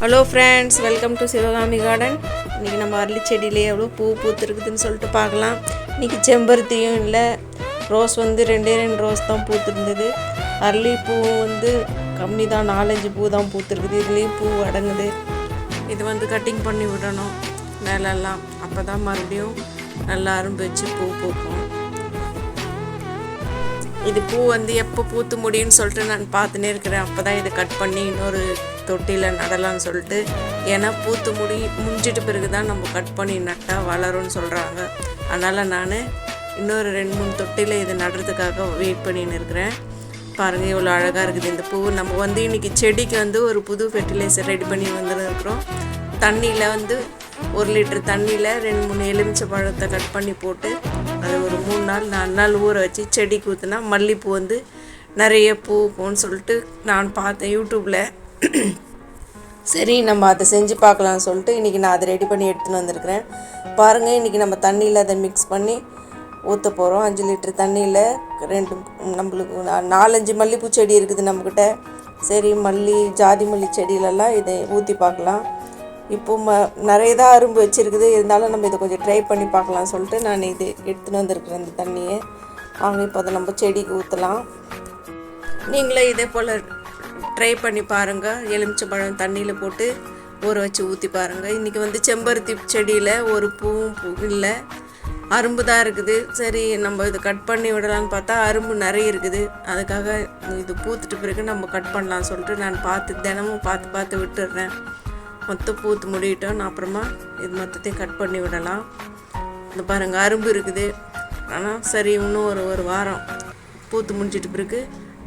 Hello friends, welcome to Sivakami garden. இன்றைக்கி நம்ம அரளி செடியிலே எவ்வளோ பூ பூத்துருக்குதுன்னு சொல்லிட்டு பார்க்கலாம். இன்றைக்கி செம்பருத்தியும் இல்லை, ரோஸ் வந்து ரெண்டு ரோஸ் தான் பூத்துருந்தது. அரளி பூ வந்து கம்மி தான், 4-5 பூ தான் பூத்துருக்குது. இதுலேயும் பூ அடங்குது. இது வந்து கட்டிங் பண்ணி விடணும் மேலெல்லாம், அப்போ தான் மறுபடியும் நல்லா அரும்பு வச்சு பூ பூக்கும். இது பூ வந்து எப்போ பூத்து முடியும்னு சொல்லிட்டு நான் பார்த்துனே இருக்கிறேன். அப்போ தான் இதை கட் பண்ணி இன்னொரு தொட்டியில் நடலான்னு சொல்லிட்டு, ஏன்னா பூத்து முடிஞ்சிட்டு பிறகு தான் நம்ம கட் பண்ணி நட்டால் வளரும்னு சொல்கிறாங்க. அதனால் நான் இன்னொரு 2-3 தொட்டியில் இது நடுறதுக்காக வெயிட் பண்ணின்னு இருக்கிறேன். பாருங்கள் இவ்வளோ அழகாக இருக்குது இந்த பூ. நம்ம வந்து இன்றைக்கி செடிக்கு வந்து ஒரு புது ஃபெர்டிலைசர் ரெடி பண்ணி வந்துருக்கிறோம். தண்ணியில் வந்து 1 லிட்டர் தண்ணியில் 2-3 எலுமிச்சை பழத்தை கட் பண்ணி போட்டு அது ஒரு 3-4 நாள் ஊற வச்சு செடிக்கு ஊற்றுனா மல்லிப்பூ வந்து நிறைய பூக்கும்னு சொல்லிட்டு நான் பார்த்தேன் யூடியூப்பில். சரி நம்ம அதை செஞ்சு பார்க்கலான்னு சொல்லிட்டு இன்றைக்கி நான் அதை ரெடி பண்ணி எடுத்துன்னு வந்திருக்கிறேன். பாருங்கள், இன்றைக்கி நம்ம தண்ணியில் அதை மிக்ஸ் பண்ணி ஊற்ற போகிறோம். 5 லிட்டர் தண்ணியில் நம்மளுக்கு 4-5 மல்லிப்பூ செடி இருக்குது நம்மக்கிட்ட. சரி, ஜாதி மல்லி செடியிலெல்லாம் இதை ஊற்றி பார்க்கலாம். இப்போது நிறைய தான் அரும்பு வச்சுருக்குது, இருந்தாலும் நம்ம இதை கொஞ்சம் ட்ரை பண்ணி பார்க்கலான்னு சொல்லிட்டு நான் இது எடுத்துன்னு வந்திருக்கிறேன். இந்த தண்ணியை வாங்க இப்போ அதை நம்ம செடிக்கு ஊற்றலாம். நீங்களே இதே போல் ட்ரை பண்ணி பாருங்கள். எலுமிச்சை பழம் தண்ணியில் போட்டு ஊற வச்சு ஊற்றி பாருங்கள். இன்றைக்கி வந்து செம்பருத்தி செடியில் ஒரு பூவும் இல்லை, அரும்பு தான் இருக்குது. சரி நம்ம இது கட் பண்ணி விடலான்னு பார்த்தா அரும்பு நிறைய இருக்குது. அதுக்காக இது பூத்துட்டு பிறகு நம்ம கட் பண்ணலான்னு சொல்லிட்டு நான் தினமும் பார்த்து விட்டுடுறேன். மொத்தம் பூத்து முடியட்டும், நான் அப்புறமா இது மொத்தத்தையும் கட் பண்ணி விடலாம். இந்த பாருங்கள் அரும்பு இருக்குது. ஆனால் சரி, இன்னும் ஒரு வாரம் பூத்து முடிஞ்சிட்டு பிறகு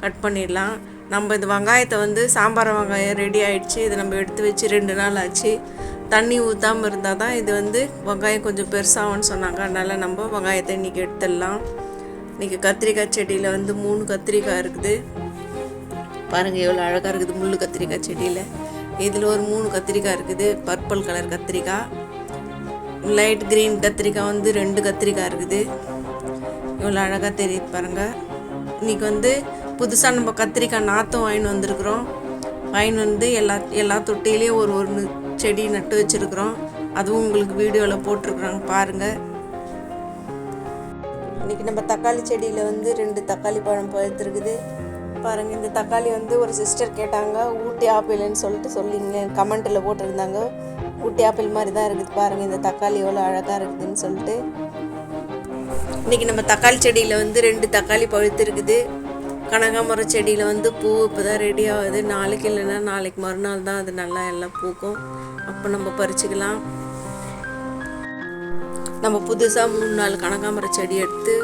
கட் பண்ணிடலாம். நம்ம இந்த வெங்காயத்தை வந்து சாம்பார் வெங்காயம் ரெடி ஆகிடுச்சு. இதை நம்ம எடுத்து வச்சு 2 நாள் ஆச்சு. தண்ணி ஊற்றாமல் இருந்தால் தான் இது வந்து வெங்காயம் கொஞ்சம் பெருசாகும்னு சொன்னாங்க. அதனால் நம்ம வெங்காயத்தை இன்றைக்கி எடுத்துடலாம். இன்றைக்கி கத்திரிக்காய் செடியில் வந்து 3 கத்திரிக்காய் இருக்குது. பாருங்கள் எவ்வளோ அழகாக இருக்குது முள் கத்திரிக்காய் செடியில். இதில் ஒரு 3 கத்திரிக்காய் இருக்குது. பர்பிள் கலர் கத்திரிக்காய், லைட் க்ரீன் கத்திரிக்காய் வந்து 2 கத்திரிக்காய் இருக்குது. இவ்வளோ அழகாக தெரியுது பாருங்கள். இன்றைக்கி வந்து புதுசாக நம்ம கத்திரிக்காய் நாற்றும் வாங்கின்னு வந்திருக்கிறோம். வாங்கின்னு வந்து எல்லா தொட்டிலையும் ஒரு செடி நட்டு வச்சுருக்குறோம். அதுவும் உங்களுக்கு வீடியோவில் போட்டிருக்குறாங்க பாருங்கள். இன்றைக்கி நம்ம தக்காளி செடியில் வந்து 2 தக்காளி பழம் பழுத்துருக்குது. பாருங்கள், இந்த தக்காளி வந்து ஒரு சிஸ்டர் கேட்டாங்க ஊட்டி ஆப்பிள்னு சொல்லிங்க கமெண்ட்டில் போட்டிருந்தாங்க. ஊட்டி ஆப்பிள் மாதிரி தான் இருக்குது. பாருங்கள் இந்த தக்காளி எவ்வளோ அழகாக இருக்குதுன்னு சொல்லிட்டு. இன்றைக்கி நம்ம தக்காளி செடியில் வந்து 2 தக்காளி பழுத்து இருக்குது. கனகாமரம் செடியில் வந்து பூ இப்போ தான் ரெடி ஆகுது. நாளைக்கு இல்லைன்னா நாளைக்கு மறுநாள் தான் அது நல்லா எல்லாம் பூக்கும். அப்போ நம்ம பறிச்சுக்கலாம். நம்ம புதுசாக 3-4 கனகாமரம் செடி எடுத்து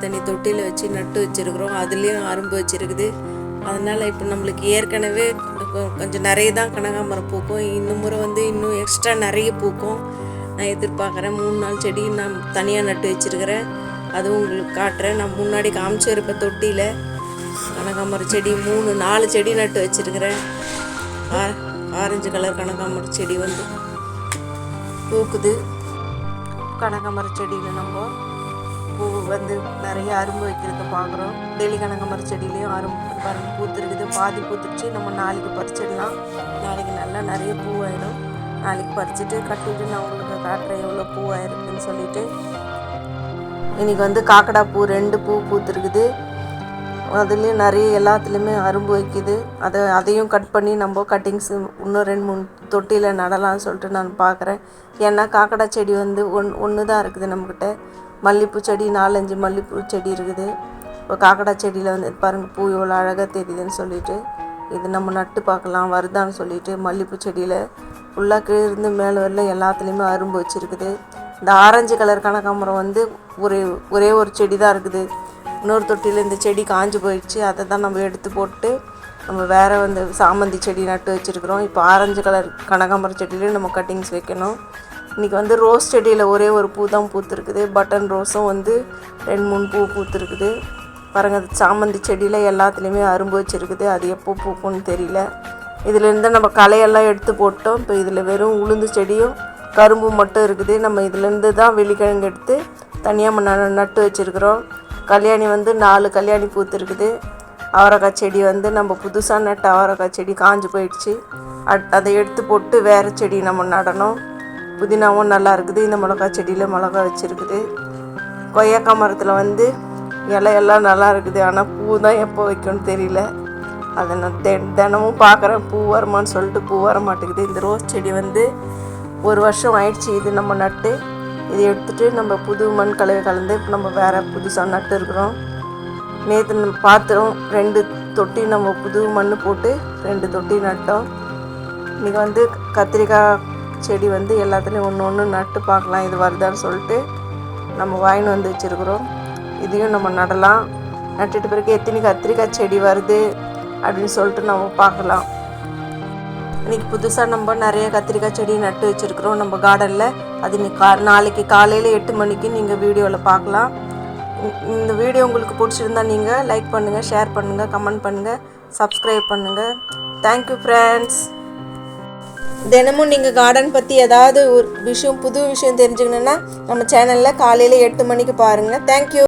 தனி தொட்டியில் வச்சு நட்டு வச்சுருக்குறோம். அதுலேயும் அரும்பு வச்சுருக்குது. அதனால் இப்போ நம்மளுக்கு ஏற்கனவே கொஞ்சம் நிறைய தான் கனகாமரம் பூக்கும். இந்த முறை வந்து இன்னும் எக்ஸ்ட்ரா நிறைய பூக்கும் நான் எதிர்பார்க்குறேன். 3-4 செடி நான் தனியாக நட்டு வச்சுருக்கிறேன். அதுவும் உங்களுக்கு காட்டுறேன். நான் முன்னாடி காமிச்சிருப்பேன் தொட்டியில் கனகாமரம் செடி 3-4 செடி நட்டு வச்சுருக்கிறேன். ஆரஞ்சு கலர் கனகாமரம் செடி வந்து பூக்குது. கனகாமரம் செடியில் நம்ம பூ வந்து நிறைய அரும்பு வைக்கிறத பார்க்குறோம். டெய்லி கனகாமரம் செடியிலையும் அரும்பு பூத்துருக்குது. பாதி பூத்துருச்சு. நம்ம நாளைக்கு பறிச்சிடலாம். நாளைக்கு நல்லா நிறைய பூவாயிடும். நாளைக்கு பறிச்சுட்டு கட்டிட்டு நான் உங்களுக்கு காட்டுறேன் எவ்வளோ பூவாயிருக்குன்னு சொல்லிட்டு. இன்றைக்கி வந்து காக்கடா பூ 2 பூ பூத்துருக்குது. அதுலேயும் நிறைய எல்லாத்துலேயுமே அரும்பு வைக்குது. அதையும் கட் பண்ணி நம்ம கட்டிங்ஸ் இன்னும் 2-3 தொட்டியில் நடலாம்னு சொல்லிட்டு நான் பார்க்குறேன். ஏன்னா காக்கடா செடி வந்து ஒன்று தான் இருக்குது நம்மக்கிட்ட. மல்லிப்பூ செடி 4-5 மல்லிப்பூ செடி இருக்குது. இப்போ காக்கடா செடியில் வந்து பாருங்கள் பூ எவ்வளோ அழகாக தெரியுதுன்னு சொல்லிட்டு இது நம்ம நட்டு பார்க்கலாம் வருதான்னு சொல்லிட்டு. மல்லிப்பூ செடியில் ஃபுல்லாக கீழிருந்து மேலே வரல எல்லாத்துலேயுமே அரும்பு வச்சுருக்குது. இந்த ஆரஞ்சு கலர் கனகாமரம் வந்து ஒரே ஒரு செடி தான் இருக்குது. இன்னொரு தொட்டியில் இந்த செடி காஞ்சு போயிடுச்சு. அதை தான் நம்ம எடுத்து போட்டு நம்ம வேறு வந்து சாமந்தி செடி நட்டு வச்சுருக்குறோம். இப்போ ஆரஞ்சு கலர் கனகாமரம் செடியிலையும் நம்ம கட்டிங்ஸ் வைக்கணும். இன்றைக்கி வந்து ரோஸ் செடியில் ஒரே ஒரு பூ தான் பூத்துருக்குது. பட்டன் ரோஸும் வந்து 2-3 பூ பூத்துருக்குது. பாருங்கள், சாமந்தி செடியில் எல்லாத்துலேயுமே அரும்பு வச்சுருக்குது. அது எப்போ பூக்கும்னு தெரியல. இதிலேருந்து நம்ம களையெல்லாம் எடுத்து போட்டோம். இப்போ இதில் வெறும் உளுந்து செடியும் கரும்பு மட்டும் இருக்குது. நம்ம இதிலேருந்து தான் வெளிக்கிழங்கு எடுத்து தனியாக நட்டு வச்சுருக்குறோம். கல்யாணி வந்து 4 கல்யாணி பூத்துருக்குது. அவரைக்காய் செடி வந்து நம்ம புதுசாக நட்ட அவரைக்காய் செடி காஞ்சு போயிடுச்சு. அதை எடுத்து போட்டு வேறு செடி நம்ம நடணும். புதினாவும் நல்லா இருக்குது. இந்த மிளகாய் செடியில் மிளகா வச்சுருக்குது. கொய்யாக்காய் மரத்தில் வந்து இலையெல்லாம் நல்லா இருக்குது. ஆனால் பூ தான் எப்போ வைக்கணும்னு தெரியல. அதை நான் தினமும் பார்க்குறேன், பூ வருமானு சொல்லிட்டு பூ வர மாட்டேங்குது. இந்த ரோஸ் செடி வந்து 1 வருஷம் ஆயிடுச்சு இது நம்ம நட்டு. இதை எடுத்துகிட்டு நம்ம புது மண் கலந்து நம்ம வேறு புதுசாக நட்டு இருக்கிறோம். நேற்று பார்த்தோம் 2 தொட்டி நம்ம புது மண் போட்டு 2 தொட்டி நட்டோம். இன்றைக்கி வந்து கத்திரிக்காய் செடி வந்து எல்லாத்துலேயும் ஒன்று நட்டு பார்க்கலாம் இது வருதான்னு சொல்லிட்டு நம்ம வாங்கின்னு வந்து வச்சுருக்குறோம். இதையும் நம்ம நடலாம். நட்டுட்டு பிறகு எத்தனை கத்திரிக்காய் செடி வருது அப்படின்னு சொல்லிட்டு நம்ம பார்க்கலாம். இன்றைக்கி புதுசாக நம்ம நிறைய கத்திரிக்காய் செடி நட்டு வச்சுருக்குறோம் நம்ம கார்டனில். அது நாளைக்கு காலையில் 8 மணிக்கு நீங்கள் வீடியோவில் பார்க்கலாம். இந்த வீடியோ உங்களுக்கு பிடிச்சிருந்தா நீங்கள் லைக் பண்ணுங்கள், ஷேர் பண்ணுங்கள், கமெண்ட் பண்ணுங்கள், சப்ஸ்கிரைப் பண்ணுங்கள். Thank you friends. தினமும் நீங்கள் கார்டன் பற்றி ஏதாவது ஒரு விஷயம் புது விஷயம் தெரிஞ்சுக்கணுன்னா நம்ம சேனலில் காலையில் 8 மணிக்கு பாருங்கள். தேங்க்யூ.